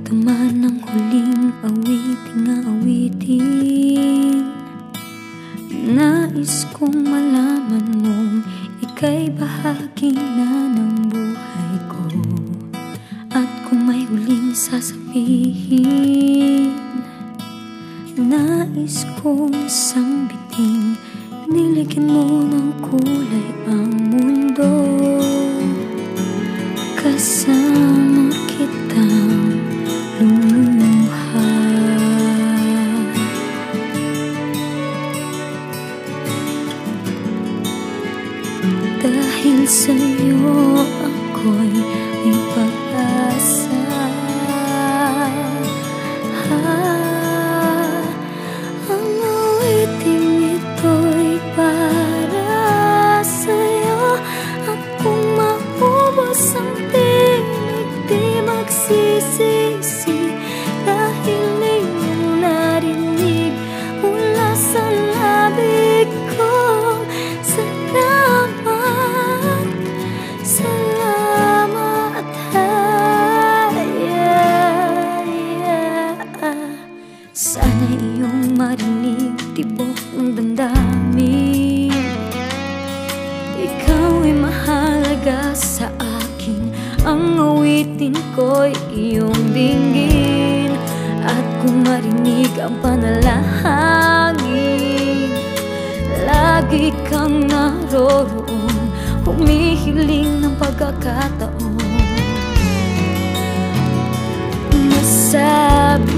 Ito man ang huling awiting nais kong malaman mong ika'y bahagi na ng buhay ko. At kung may huling sasabihin, nais kong isang biting niligyan mo ng kulay ang mundo. Kasama kitang lumuha. Dahil sa'yo ako'y may pag-asa. Ang awiting ito'y para sa'yo. At kung maubos ang tinig, di magsisisi. Dahil iyong narinig mula sa labig ko. Sana iyong marinig tibok ng damdamin. Ikaw ay mahalaga sa akin. Ang awitin ko'y iyong dinggin. At kung marinig ang panalangin, lagi kang naroroon, humihiling ng pagkakataon. Masabi